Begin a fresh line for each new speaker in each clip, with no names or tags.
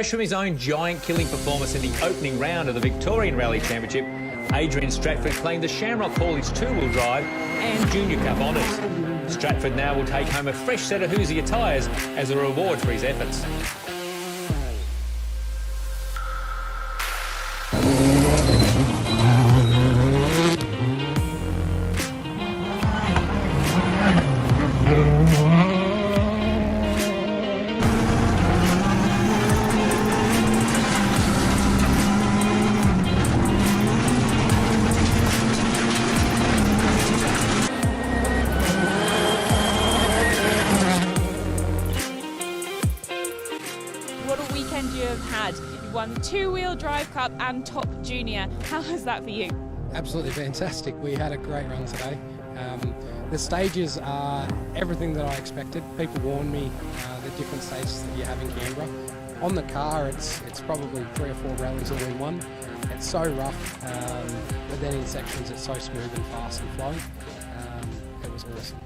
Fresh from his own giant-killing performance in the opening round of the Victorian Rally Championship, Adrian Stratford claimed the Shamrock Haulage two-wheel drive and Junior Cup honours. Stratford now will take home a fresh set of Hoosier tyres as a reward for his efforts.
What a weekend you have had. You won two-wheel drive cup and top junior. How was that for you?
Absolutely fantastic. We had a great run today. The stages are everything that I expected. People warned me the different stages that you have in Canberra. On the car, it's probably 3 or 4 rallies all in one. It's so rough, but then in sections it's so smooth and fast and flowing. It was awesome.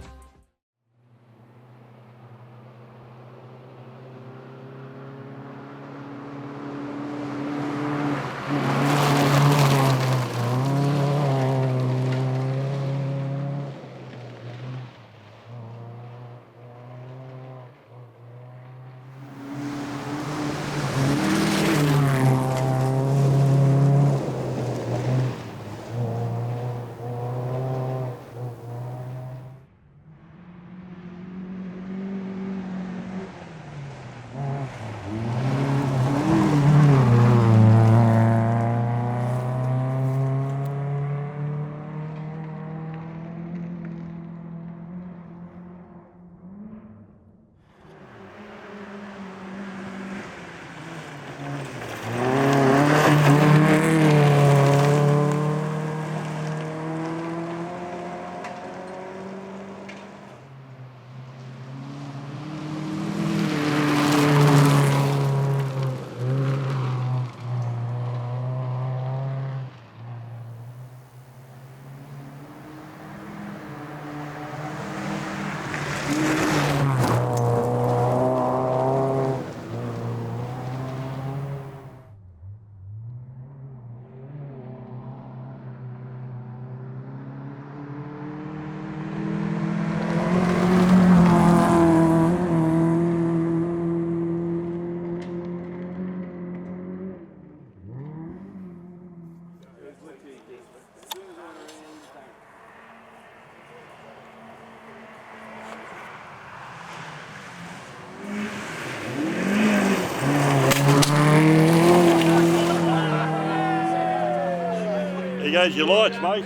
There goes your lights, mate.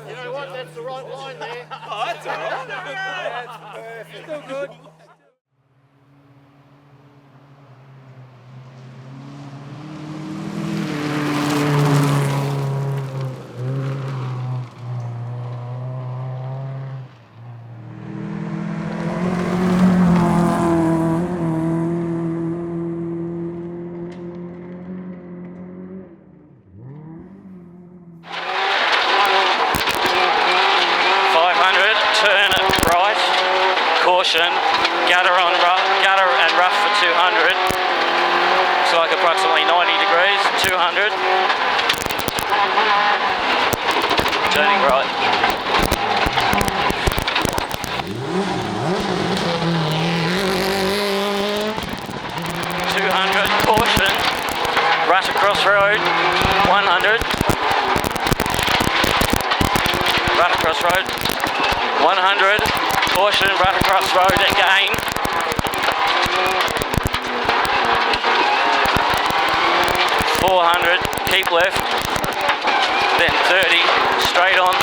You know what? That's the right line there.
Oh, that's all right. That's perfect. Still good.
Caution, gutter and rough for 200. Looks like approximately 90 degrees, 200. Turning right. 200, caution, right across road, 100. Right across road, 100. Caution, right across road again. 400, keep left. Then 30, straight on.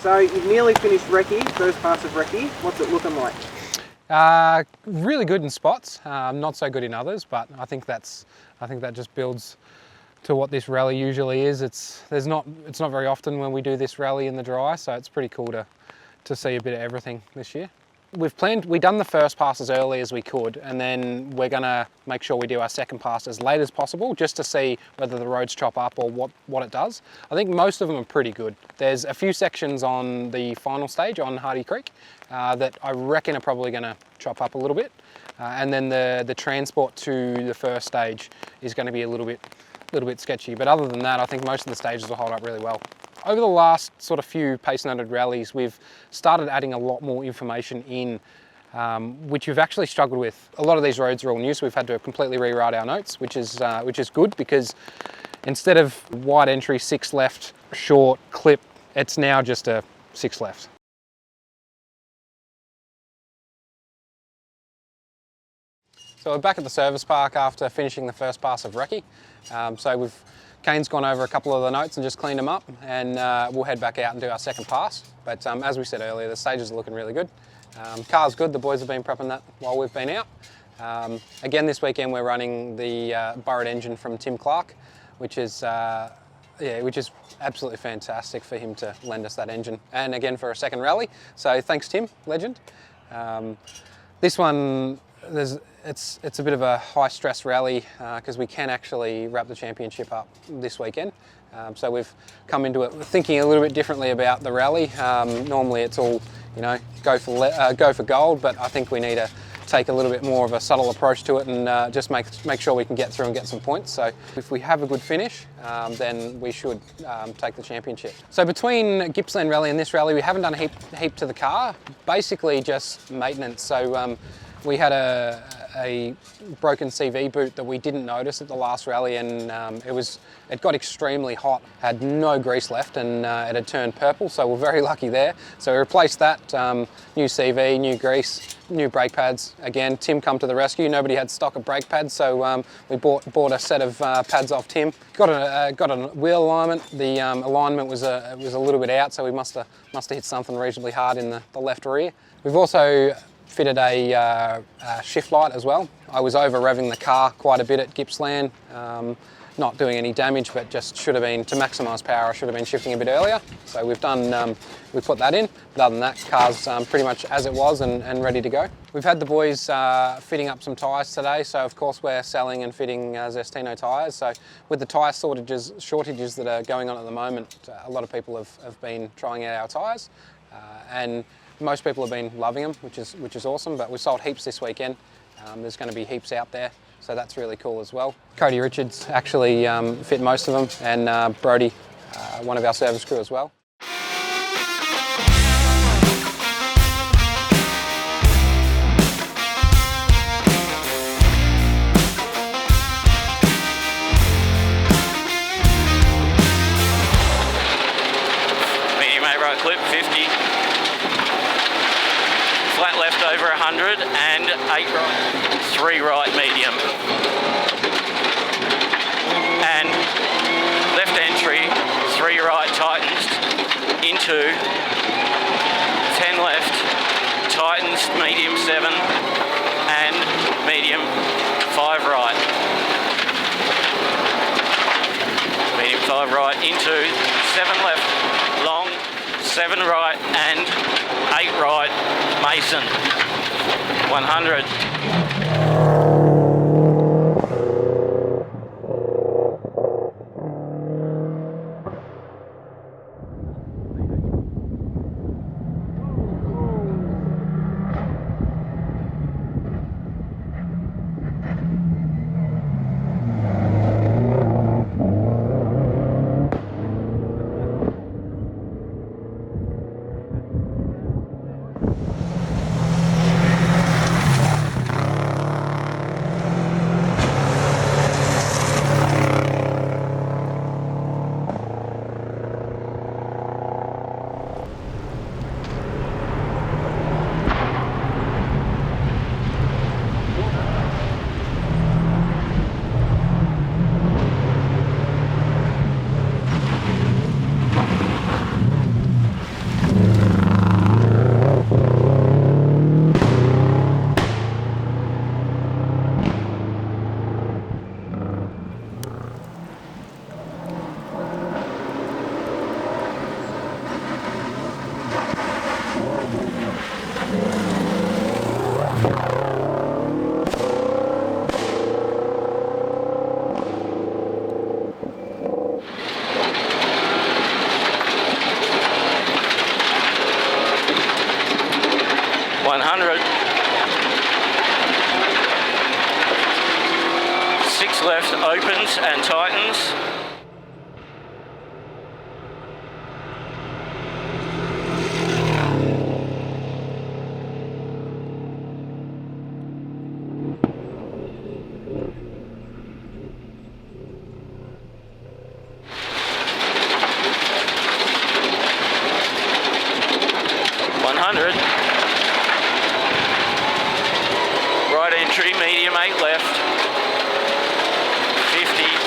So you've nearly finished recce, first pass of recce. What's it looking like?
Really good in spots, not so good in others, but I think that just builds to what this rally usually is. It's not very often when we do this rally in the dry, so it's pretty cool to see a bit of everything this year. We've done the first pass as early as we could, and then we're gonna make sure we do our second pass as late as possible, just to see whether the roads chop up or what it does. I think most of them are pretty good. There's a few sections on the final stage on Hardy Creek that I reckon are probably gonna chop up a little bit. And then the transport to the first stage is gonna be a little bit sketchy. But other than that, I think most of the stages will hold up really well. Over the last sort of few Pace Noted rallies, we've started adding a lot more information in, which we've actually struggled with. A lot of these roads are all new, so we've had to completely rewrite our notes, which is good, because instead of wide entry, 6 left, short, clip, it's now just a 6 left. So we're back at the service park after finishing the first pass of recce. Kane's gone over a couple of the notes and just cleaned them up, and we'll head back out and do our second pass. But as we said earlier, the stages are looking really good. Car's good, the boys have been prepping that while we've been out. Again, this weekend we're running the Burrett engine from Tim Clark, which is absolutely fantastic for him to lend us that engine. And again, for a second rally. So thanks Tim, legend. This one, it's a bit of a high stress rally because we can actually wrap the championship up this weekend. So we've come into it thinking a little bit differently about the rally. Normally it's all, go for gold, but I think we need to take a little bit more of a subtle approach to it and just make sure we can get through and get some points. So if we have a good finish, then we should take the championship. So between Gippsland Rally and this rally, we haven't done a heap to the car, basically just maintenance. So we had a broken CV boot that we didn't notice at the last rally, and it got extremely hot, had no grease left, and it had turned purple, so we're very lucky there. So we replaced that, new CV, new grease, new brake pads. Again, Tim come to the rescue. Nobody had stock of brake pads, so we bought a set of pads off Tim. Got a wheel alignment. The alignment was a little bit out, so we must have hit something reasonably hard in the left rear. We've also fitted a shift light as well. I was over revving the car quite a bit at Gippsland, not doing any damage, but just should have been, to maximise power, I should have been shifting a bit earlier. So we've put that in. But other than that, car's pretty much as it was and ready to go. We've had the boys fitting up some tyres today, so of course we're selling and fitting Zestino tyres. So with the tyre shortages that are going on at the moment, a lot of people have been trying out our tyres, and most people have been loving them, which is awesome. But we sold heaps this weekend. There's going to be heaps out there, so that's really cool as well. Cody Richards actually fit most of them, and Brody, one of our service crew as well.
Medium 8 right clip, 50. Flat left over 100 and 8 right, 3 right medium. And left entry, 3 right tightens into 10 left, tightens medium 7 and medium 5 right. Medium 5 right into 7 left, long 7 right and 8 right, Mason, 100. left opens and tightens. Right entry, medium 8 left. 50.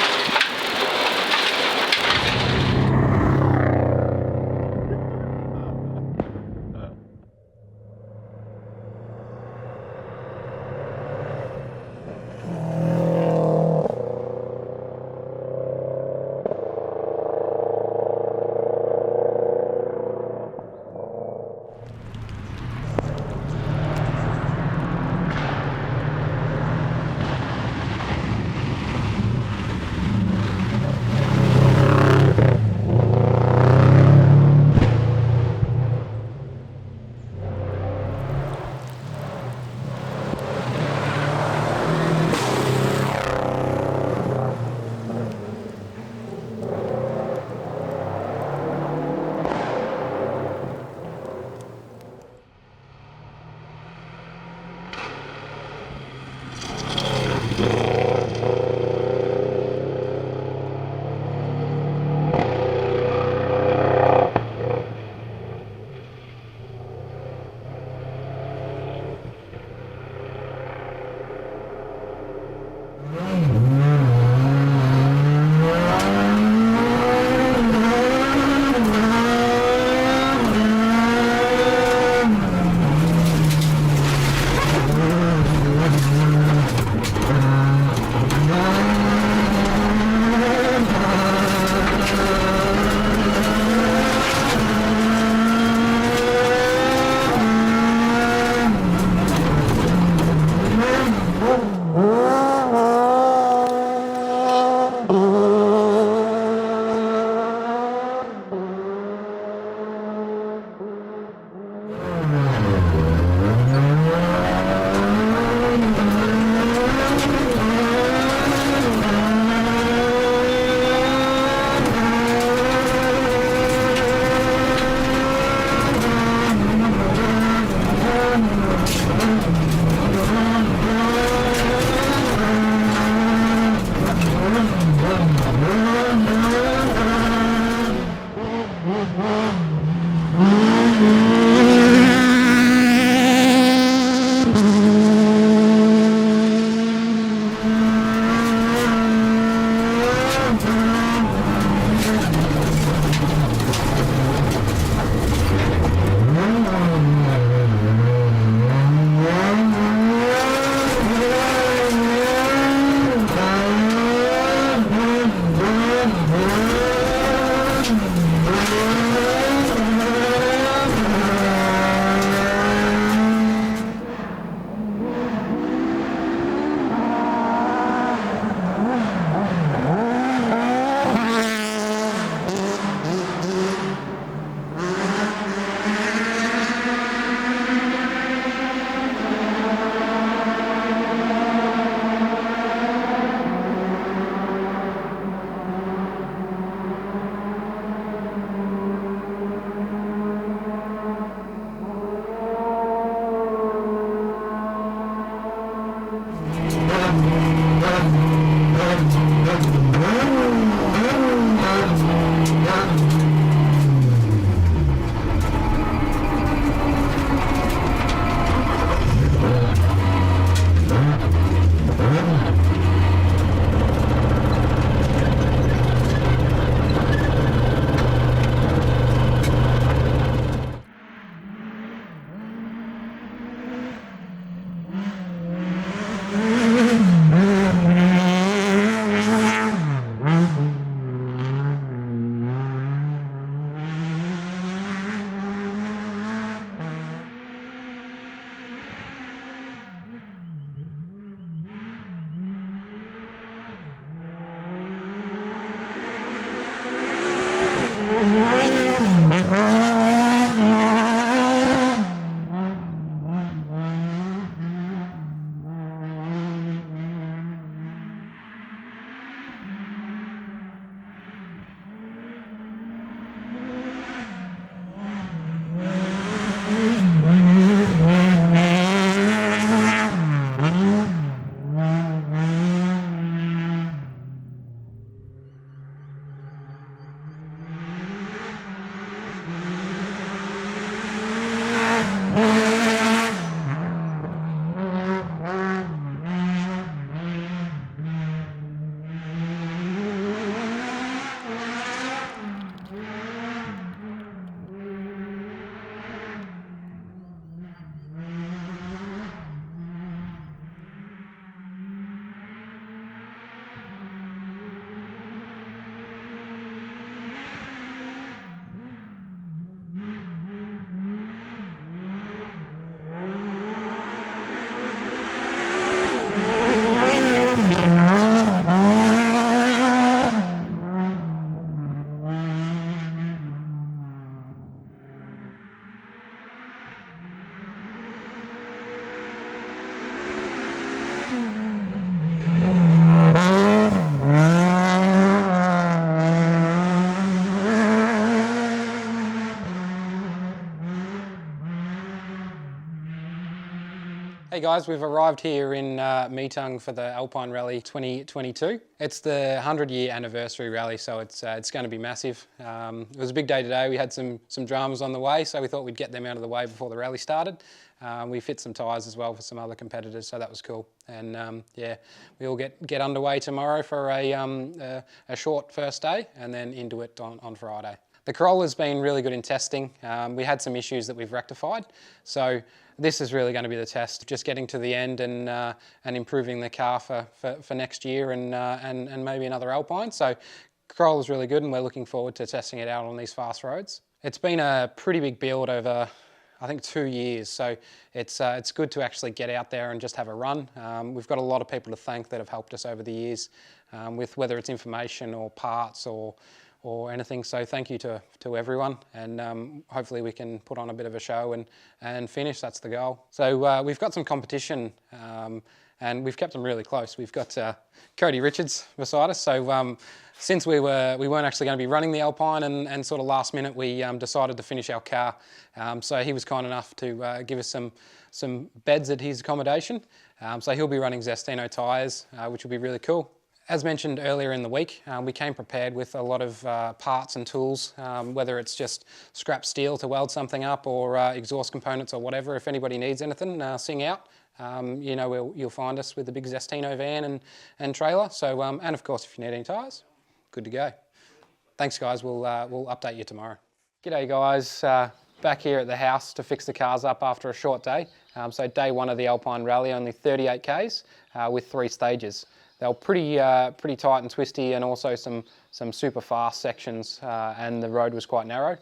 Hey guys, we've arrived here in Mitta for the Alpine Rally 2022. It's the 100-year anniversary rally, so it's going to be massive. It was a big day today. We had some dramas on the way, so we thought we'd get them out of the way before the rally started. We fit some tyres as well for some other competitors, so that was cool. And yeah, we all get underway tomorrow for a short first day, and then into it on Friday. The Corolla's been really good in testing. We had some issues that we've rectified, so this is really going to be the test, just getting to the end and improving the car for next year and maybe another Alpine. So Corolla's really good, and we're looking forward to testing it out on these fast roads. It's been a pretty big build over, I think, 2 years, so it's good to actually get out there and just have a run. We've got a lot of people to thank that have helped us over the years with whether it's information or parts or anything, so thank you to everyone, and hopefully we can put on a bit of a show and finish. That's the goal. So we've got some competition and we've kept them really close. We've got Cody Richards beside us, so since we weren't actually going to be running the Alpine and sort of last minute we decided to finish our car, so he was kind enough to give us some beds at his accommodation, so he'll be running Zestino tyres, which will be really cool. As mentioned earlier in the week, we came prepared with a lot of parts and tools, whether it's just scrap steel to weld something up or exhaust components or whatever. If anybody needs anything, sing out. You know, you'll find us with the big Zestino van and trailer. So, and of course, if you need any tyres, good to go. Thanks, guys. We'll update you tomorrow. G'day, guys. Back here at the house to fix the cars up after a short day. So day one of the Alpine Rally, only 38 Ks with 3 stages. They were pretty tight and twisty, and also some super fast sections, and the road was quite narrow.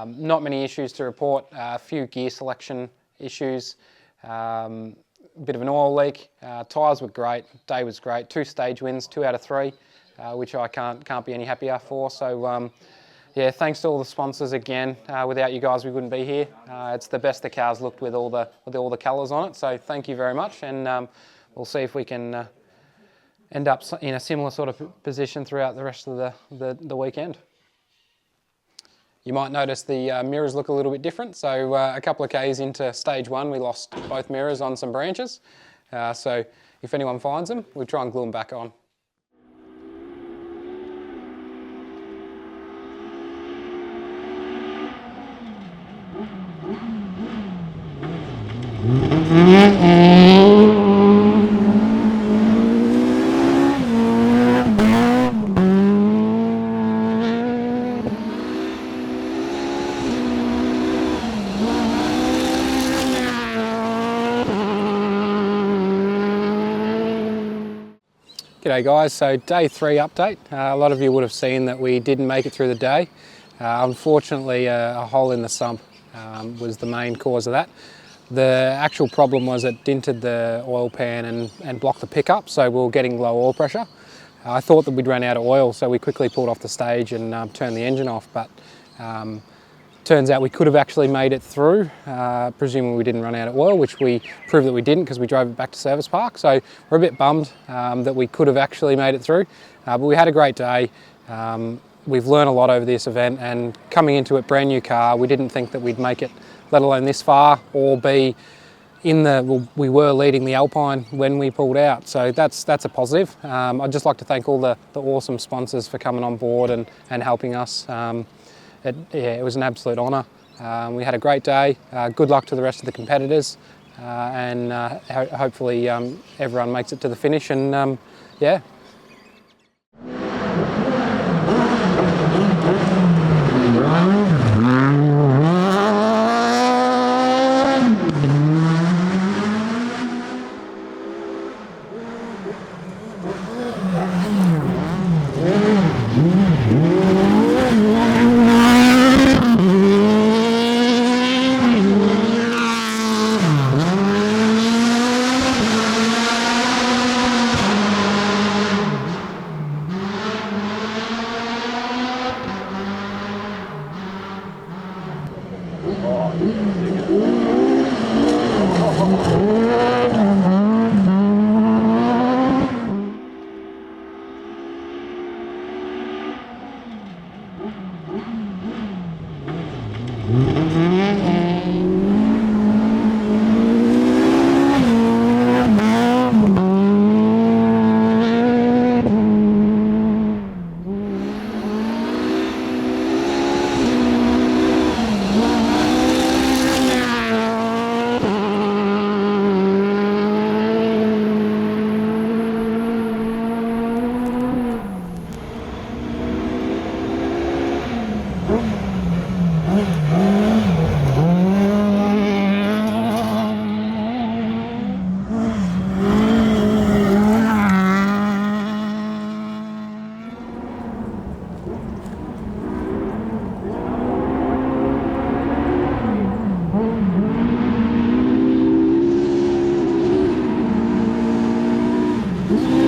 Not many issues to report. A few gear selection issues, a bit of an oil leak. Tyres were great. Day was great. 2 stage wins, 2 out of 3, which I can't be any happier for. So yeah, thanks to all the sponsors again. Without you guys, we wouldn't be here. It's the best the car's looked with all the colours on it. So thank you very much, and we'll see if we can end up in a similar sort of position throughout the rest of the weekend. You might notice the mirrors look a little bit different. So a couple of Ks into stage 1, we lost both mirrors on some branches. So if anyone finds them, we'll try and glue them back on. G'day guys, so day 3 update. A lot of you would have seen that we didn't make it through the day. Unfortunately, a hole in the sump was the main cause of that. The actual problem was it dinted the oil pan and blocked the pickup, so we were getting low oil pressure. I thought that we'd run out of oil, so we quickly pulled off the stage and turned the engine off, but turns out we could have actually made it through, presuming we didn't run out of oil, which we proved that we didn't because we drove it back to service park. So we're a bit bummed that we could have actually made it through, but we had a great day. We've learned a lot over this event, and coming into it, brand new car, we didn't think that we'd make it, let alone this far, or be in we were leading the Alpine when we pulled out, so that's a positive. I'd just like to thank all the awesome sponsors for coming on board and helping us. It was an absolute honour. We had a great day. Good luck to the rest of the competitors, and hopefully everyone makes it to the finish, and yeah.
Bye.